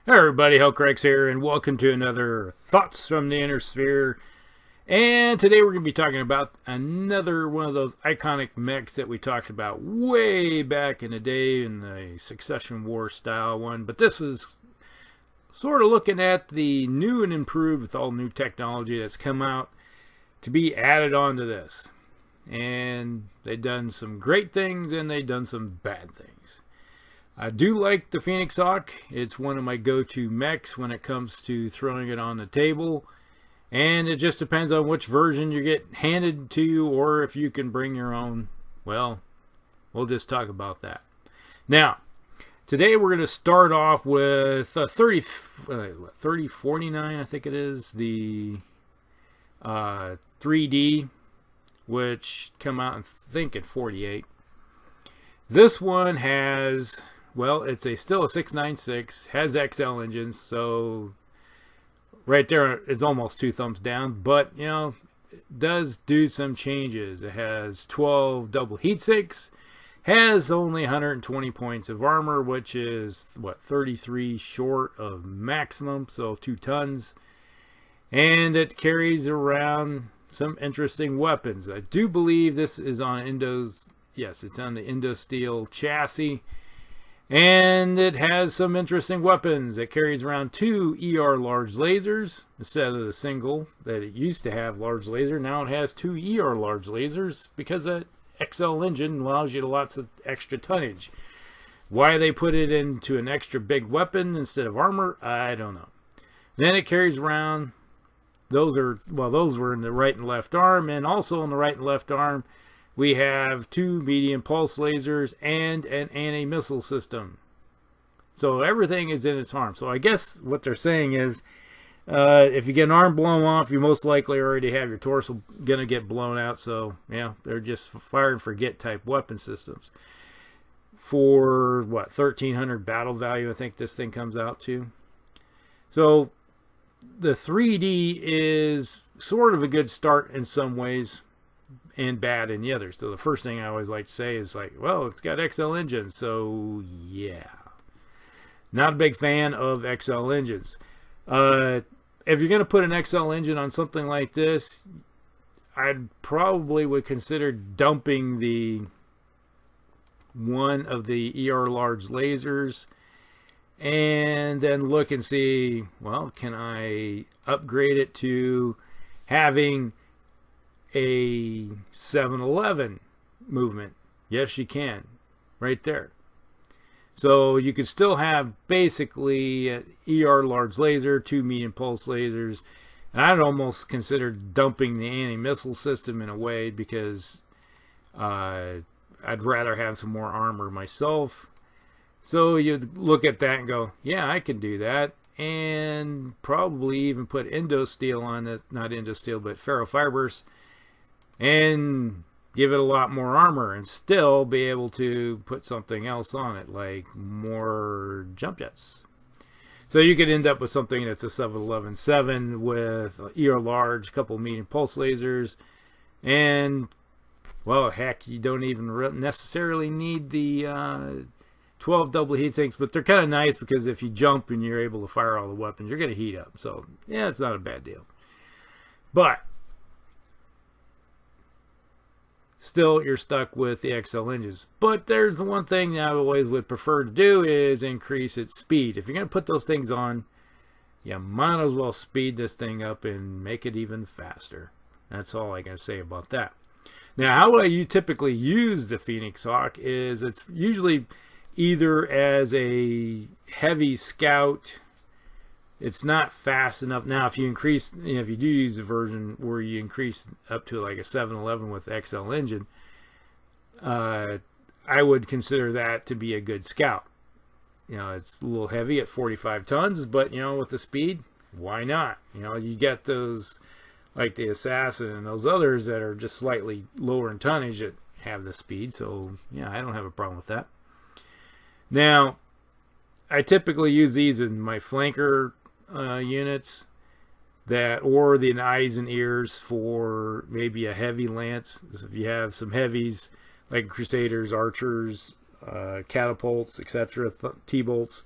Hey everybody, Hellcrex here, and welcome to another Thoughts from the Inner Sphere. And today we're going to be talking about another one of those iconic mechs that we talked about way back in the day in the Succession War style one. But this was sort of looking at the new and improved with all new technology that's come out to be added onto this. And they've done some great things and they've done some bad things. I do like the Phoenix Hawk. It's one of my go-to mechs when it comes to throwing it on the table. And it just depends on which version you get handed to you or if you can bring your own. Well, we'll just talk about that. Now, today we're going to start off with 3049, I think it is. The 3D, which come out, I think, at 48. This one has... well, it's still a 696, has XL engines, so right there it's almost 2 thumbs down, but, you know, it does do some changes. It has 12 double heat sinks, has only 120 points of armor, which is, what, 33 short of maximum, so 2 tons, and it carries around some interesting weapons. I do believe this is on yes, it's on the Endosteel Chassis. And it has some interesting weapons. It carries around 2 ER large lasers instead of the single that it used to have large laser. Now it has 2 ER large lasers because that XL engine allows you to lots of extra tonnage. Why they put it into an extra big weapon instead of armor, I don't know. Then it carries around, those were in the right and left arm, and also on the right and left arm we have 2 medium pulse lasers and an anti-missile system. So everything is in its arm. So I guess what they're saying is if you get an arm blown off, you most likely already have your torso going to get blown out. So, yeah, they're just fire and forget type weapon systems. For, what, 1,300 battle value, I think this thing comes out to. So the 3D is sort of a good start in some ways, and bad in the others. So the first thing I always like to say is like, well, it's got XL engines, so yeah. Not a big fan of XL engines. If you're going to put an XL engine on something like this, I'd probably would consider dumping the one of the ER large lasers and then look and see, well, can I upgrade it to having a 711 movement? Yes, you can, right there. So you could still have basically an ER large laser, 2 medium pulse lasers, and I'd almost consider dumping the anti-missile system in a way, because I'd rather have some more armor myself. So you look at that and go, yeah, I can do that, and probably even put Endosteel on it, not Endosteel, but ferrofibers, and give it a lot more armor and still be able to put something else on it, like more jump jets. So you could end up with something that's a 711-7 with ER large, couple medium pulse lasers, and, well, heck, you don't even necessarily need the 12 double heat sinks, but they're kind of nice because if you jump and you're able to fire all the weapons, you're going to heat up. So, yeah, it's not a bad deal. But still, you're stuck with the XL engines. But there's the one thing that I always would prefer to do is increase its speed. If you're going to put those things on, you might as well speed this thing up and make it even faster. That's all I can say about that. Now, how you typically use the Phoenix Hawk is it's usually either as a heavy scout. It's not fast enough. Now, if you increase, if you do use the version where you increase up to like a 711 with XL engine, I would consider that to be a good scout. You know, it's a little heavy at 45 tons, but, you know, with the speed, why not? You know, you get those, like the Assassin and those others that are just slightly lower in tonnage that have the speed. So, yeah, I don't have a problem with that. Now, I typically use these in my flanker units, that, or the eyes and ears for maybe a heavy lance. So if you have some heavies like Crusaders, Archers, catapults, etc., T-bolts,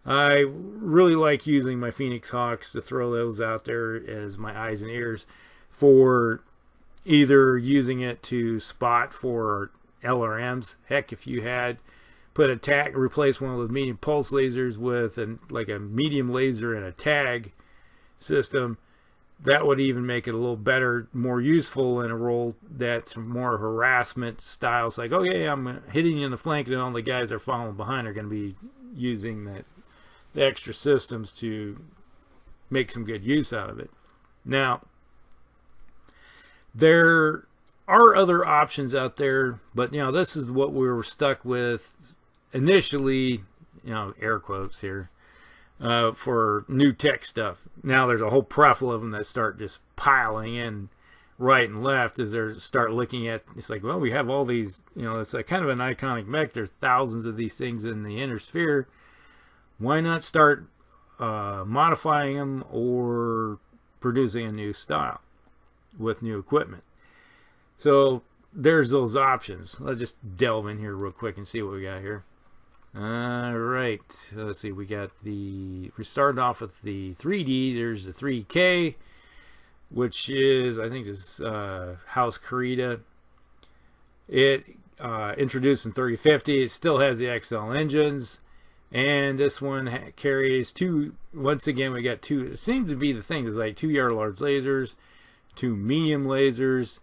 I really like using my Phoenix Hawks to throw those out there as my eyes and ears for either using it to spot for LRMs. Heck, if you had put a tag, replace one of those medium pulse lasers with like a medium laser and a tag system, that would even make it a little better, more useful in a role that's more harassment style. It's like, oh yeah, I'm hitting you in the flank, and all the guys that are following behind are going to be using the extra systems to make some good use out of it. Now, there are other options out there, but you know, this is what we were stuck with initially, you know, air quotes here, for new tech stuff. Now there's a whole pratfall of them that start just piling in right and left as they start looking at, it's like, well, we have all these, you know, it's like kind of an iconic mech. There's thousands of these things in the inner sphere. Why not start modifying them or producing a new style with new equipment? So there's those options. Let's just delve in here real quick and see what we got here. Alright, let's see, we started off with the 3D. There's the 3K, which is, I think this House Carita. It introduced in 3050. It still has the XL engines, and this one carries two. Once again, we got two. It seems to be the thing is like 2 yard large lasers, 2 medium lasers,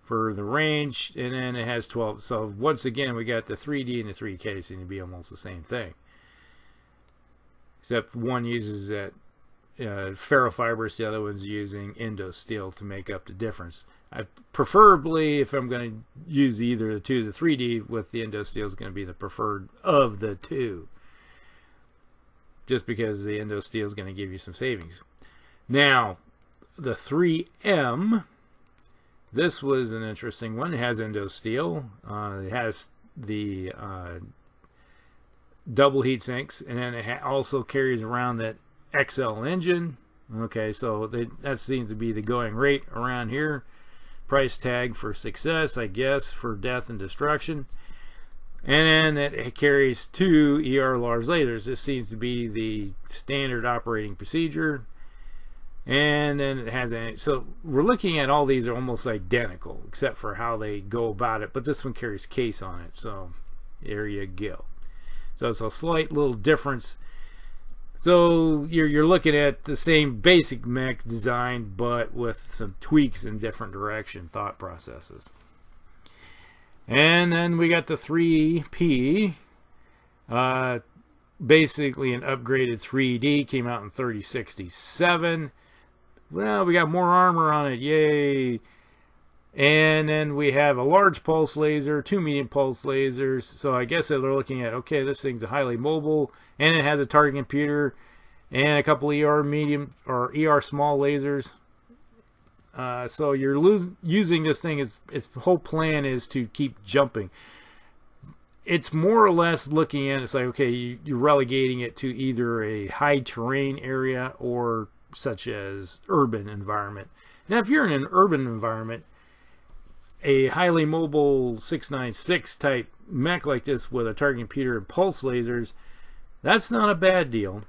for the range, and then it has 12. So once again, we got the 3D and the 3K seem to be almost the same thing, except one uses that ferrofibrous, the other one's using Endosteel to make up the difference. Preferably, if I'm going to use either the two, the 3D with the Endosteel is going to be the preferred of the two, just because the Endosteel is going to give you some savings. Now, the 3M, this was an interesting one. It has Endosteel. It has the double heat sinks, and then it also carries around that XL engine. Okay, so that seems to be the going rate around here. Price tag for success, I guess, for death and destruction. And then it carries 2 ER large lasers. This seems to be the standard operating procedure. And then it has so we're looking at all these are almost identical except for how they go about it, but this one carries case on it, so there you go. So it's a slight little difference. So you're looking at the same basic mech design, but with some tweaks in different direction thought processes. And then we got the 3P, basically an upgraded 3D, came out in 3067. Well, we got more armor on it, yay! And then we have a large pulse laser, 2 medium pulse lasers. So I guess they're looking at, okay, this thing's a highly mobile, and it has a target computer, and a couple ER medium or ER small lasers. So you're using this thing. Its whole plan is to keep jumping. It's more or less looking at, it's like, okay, you're relegating it to either a high terrain area or such as urban environment. Now, if you're in an urban environment, a highly mobile 696 type mech like this with a target computer and pulse lasers, that's not a bad deal,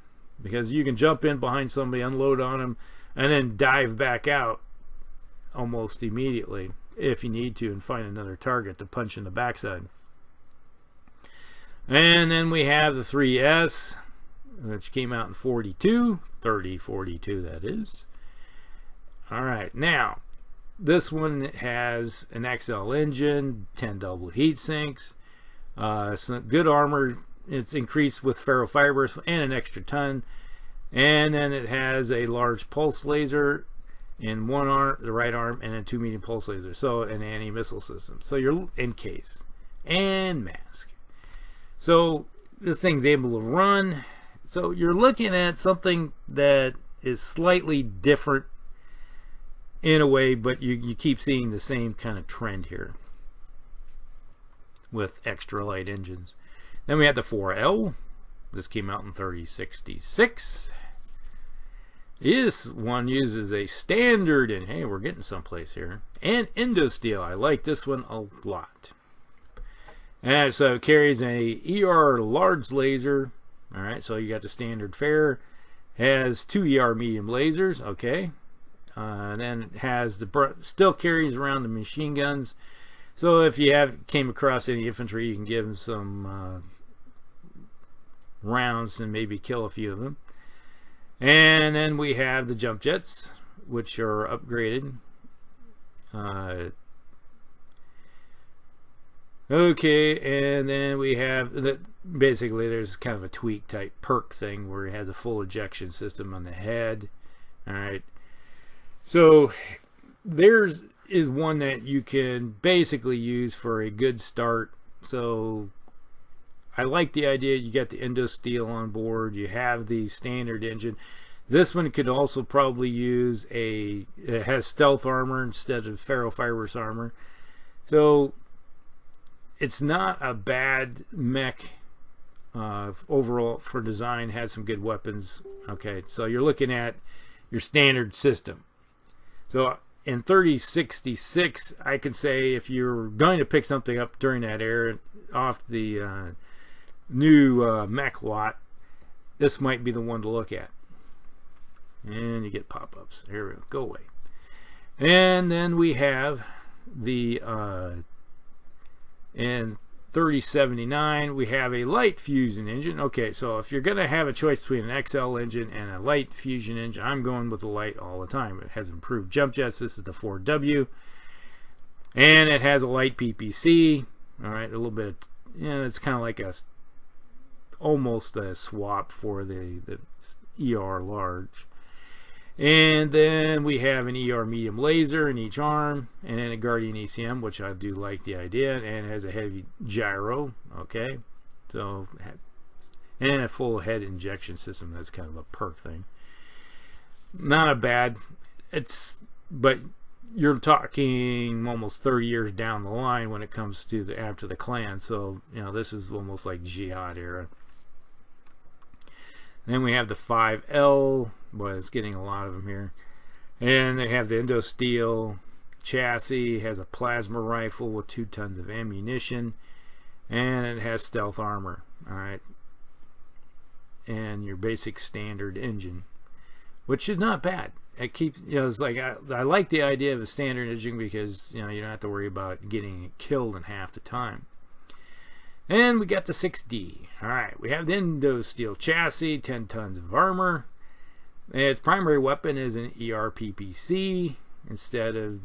because you can jump in behind somebody, unload on them, and then dive back out almost immediately if you need to, and find another target to punch in the backside. And then we have the 3S, which came out in 3042 that is. Alright, now this one has an XL engine, 10 double heat sinks, some good armor. It's increased with ferrofibrous and an extra ton, and then it has a large pulse laser in one arm, the right arm, and then 2 medium pulse lasers, so an anti-missile system. So you're in case and mask. So this thing's able to run. So you're looking at something that is slightly different in a way, but you keep seeing the same kind of trend here with extra light engines. Then we had the 4L. This came out in 3066. This one uses a standard, and hey, we're getting someplace here, and Endosteel. I like this one a lot. And so it carries a ER large laser. All right, so you got the standard fare. Has 2 ER medium lasers. Okay. And then it has still carries around the machine guns. So if you came across any infantry, you can give them some rounds and maybe kill a few of them. And then we have the jump jets, which are upgraded. Okay, and then we have basically there's kind of a tweak type perk thing where it has a full ejection system on the head. All right, so there's is one that you can basically use for a good start. So I like the idea. You got the Endosteel on board. You have the standard engine. This one could also probably use it has stealth armor instead of ferrofibrous armor. So it's not a bad mech overall for design. Has some good weapons. Okay, so you're looking at your standard system. So in 3066, I could say if you're going to pick something up during that era off the new mech lot, this might be the one to look at. And you get pop-ups. Here we go. Go away. And then we have the in 3079 we have a light fusion engine. Okay, so if you're going to have a choice between an XL engine and a light fusion engine, I'm going with the light all the time. It has improved jump jets. This is the 4W, and it has a light PPC. All right, a little bit. It's kind of like almost a swap for the ER large. And then we have an ER medium laser in each arm, and then a Guardian ECM, which I do like the idea, and it has a heavy gyro. Okay, so and a full head injection system. That's kind of a perk thing. Not a bad. But you're talking almost 30 years down the line when it comes to after the clan. So this is almost like Jihad era. Then we have the 5L, but it's getting a lot of them here. And they have the Endosteel Chassis, has a plasma rifle with 2 tons of ammunition, and it has stealth armor. All right, and your basic standard engine, which is not bad. It keeps, it's like I like the idea of a standard engine because you don't have to worry about getting killed in half the time. And we got the 6D. Alright, we have the Endosteel Chassis, 10 tons of armor. Its primary weapon is an ERPPC instead of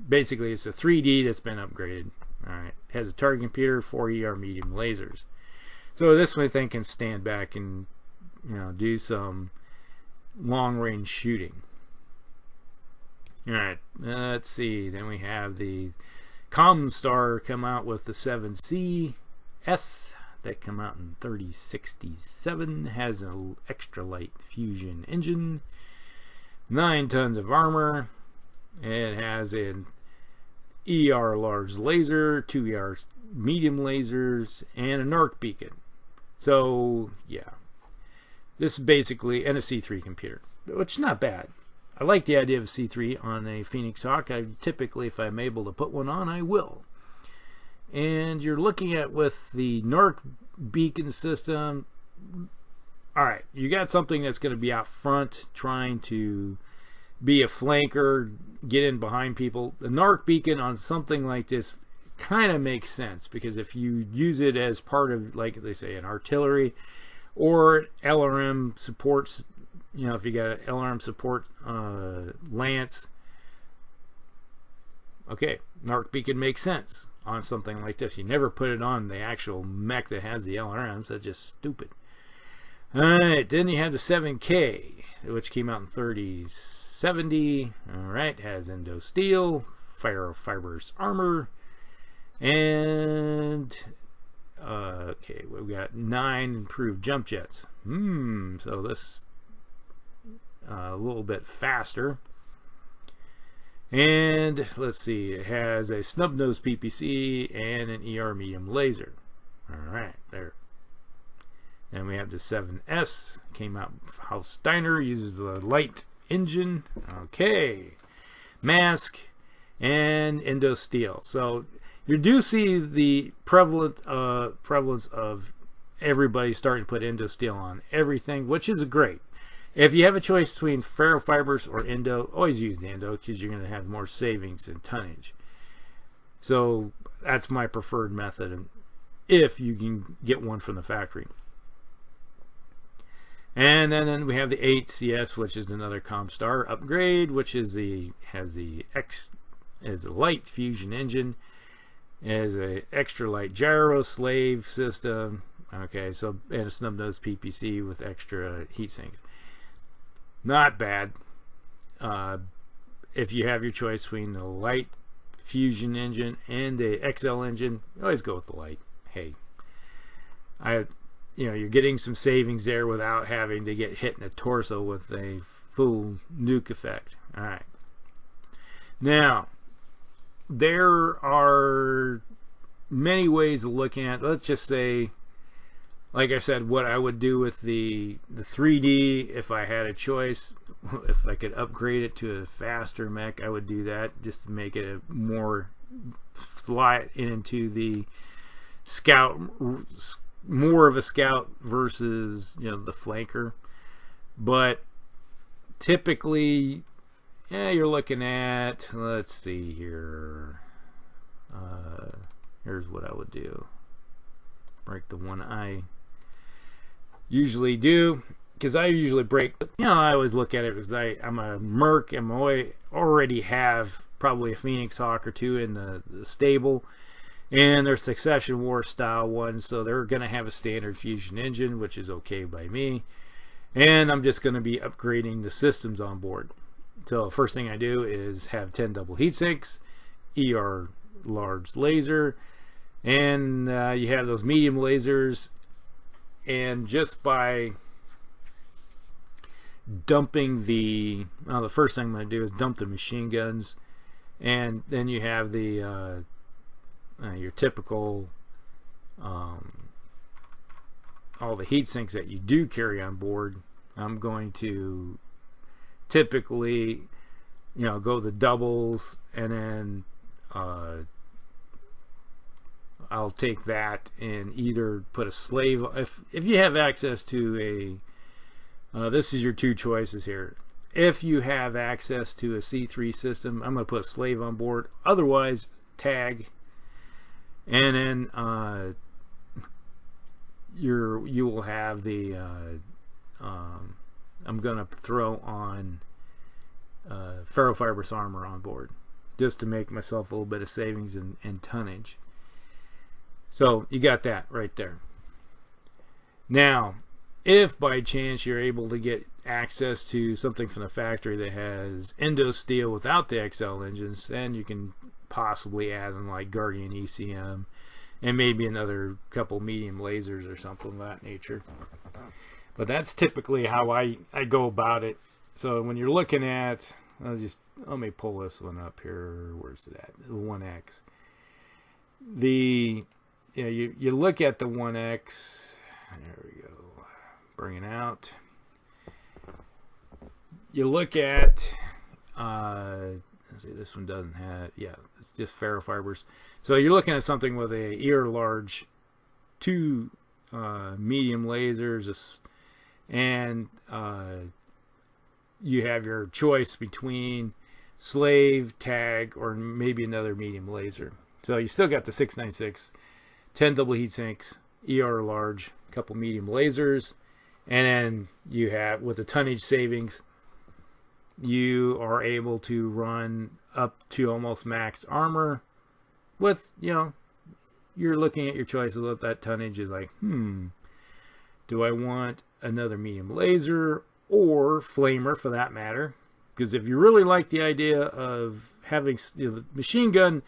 basically it's a 3D that's been upgraded. Alright, it has a target computer, 4 ER medium lasers. So this one thing can stand back and do some long range shooting. Alright, let's see. Then we have the Common Star come out with the 7C. That come out in 3067, has an extra light fusion engine, 9 tons of armor. It has an ER large laser, 2 ER medium lasers, and an arc beacon. So yeah, this is basically and a C3 computer, which is not bad. I like the idea of a C3 on a Phoenix Hawk. Typically, if I'm able to put one on, I will. And you're looking at with the NARC beacon system. Alright, you got something that's going to be out front trying to be a flanker, get in behind people. The NARC beacon on something like this kind of makes sense because if you use it as part of, like they say, an artillery or LRM supports, if you got an LRM support lance, okay, NARC beacon makes sense on something like this. You never put it on the actual mech that has the LRMs. That's just stupid. Alright, then you have the 7K, which came out in 3070. Alright, has Endosteel, ferrofibrous armor, and okay, we've got 9 improved jump jets. So this a little bit faster. And let's see, it has a snub nose PPC and an ER medium laser. Alright, there. And we have the 7S, came out House Steiner, uses the light engine. Okay. Mask and Endosteel. So You do see the prevalence of everybody starting to put Endosteel on everything, which is great. If you have a choice between ferrofibers or endo, always use the endo because you're going to have more savings in tonnage. So that's my preferred method if you can get one from the factory. And then we have the 8CS, which is another Comstar upgrade, which is has a light fusion engine, has a extra light gyro slave system. Okay, so and a snub nose PPC with extra heat sinks. Not bad. If you have your choice between the light fusion engine and the XL engine, always go with the light. Hey, you're getting some savings there without having to get hit in the torso with a full nuke effect. All right. Now, there are many ways of looking at. Let's just say, like I said, what I would do with the 3D if I had a choice, if I could upgrade it to a faster mech, I would do that just to make it a more fly into the scout, more of a scout versus the flanker. But typically, you're looking at, let's see here. Here's what I would do. Break the one I usually do, because I usually break. I always look at it as I'm a merc. Already have probably a Phoenix Hawk or two in the stable, and they're Succession War style ones, so they're going to have a standard fusion engine, which is okay by me. And I'm just going to be upgrading the systems on board. So first thing I do is have 10 double heat sinks, ER large laser, and you have those medium lasers. And just by dumping the first thing I'm going to do is dump the machine guns, and then you have the your typical all the heat sinks that you do carry on board. I'm going to typically go the doubles, and then I'll take that and either put a slave, if you have access to this is your two choices here. If you have access to a C3 system, I'm going to put a slave on board. Otherwise, tag, and then you will have the I'm going to throw on ferrofibrous armor on board, just to make myself a little bit of savings in tonnage. So you got that right there. Now, if by chance you're able to get access to something from the factory that has Endosteel without the XL engines, then you can possibly add in like Guardian ECM and maybe another couple medium lasers or something of that nature. But that's typically how I go about it. So when you're looking at, let me pull this one up here. Where's it at? The 1X. You look at the 1X. There we go. Bring it out. You look at, let's see, this one doesn't have, it's just ferrofibers. So you're looking at something with a ER large, 2 medium lasers, and you have your choice between slave, tag, or maybe another medium laser. So you still got the 696, 10 double heat sinks, ER large, a couple medium lasers, and then you have, with the tonnage savings, you are able to run up to almost max armor with, you're looking at your choices of that tonnage is like, do I want another medium laser or flamer for that matter? Because if you really like the idea of having, the machine gun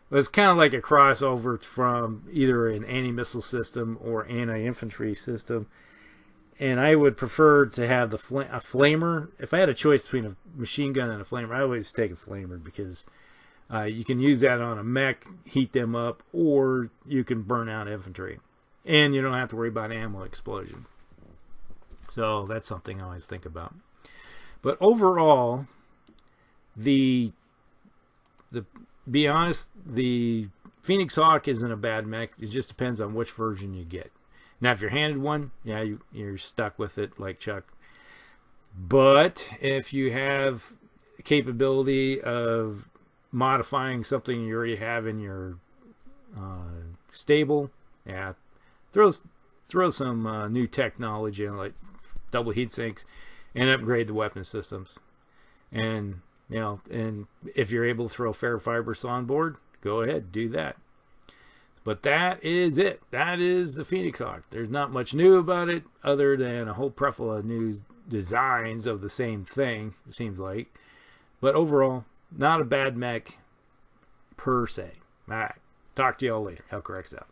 was kind of like a crossover from either an anti-missile system or anti-infantry system, and I would prefer to have a flamer. If I had a choice between a machine gun and a flamer, I always take a flamer, because you can use that on a mech, heat them up, or you can burn out infantry, and you don't have to worry about ammo explosion. So that's something I always think about. But overall, be honest, the Phoenix Hawk isn't a bad mech. It just depends on which version you get. Now, if you're handed one, yeah, you're stuck with it like Chuck. But if you have the capability of modifying something you already have in your stable, yeah, throw some new technology in, like double heat sinks, and upgrade the weapon systems. And and if you're able to throw fair fibers on board, go ahead, do that. But that is it. That is the Phoenix Hawk. There's not much new about it other than a whole plethora of new designs of the same thing, it seems like. But overall, not a bad mech per se. All right. Talk to y'all later. Hellcorrects out.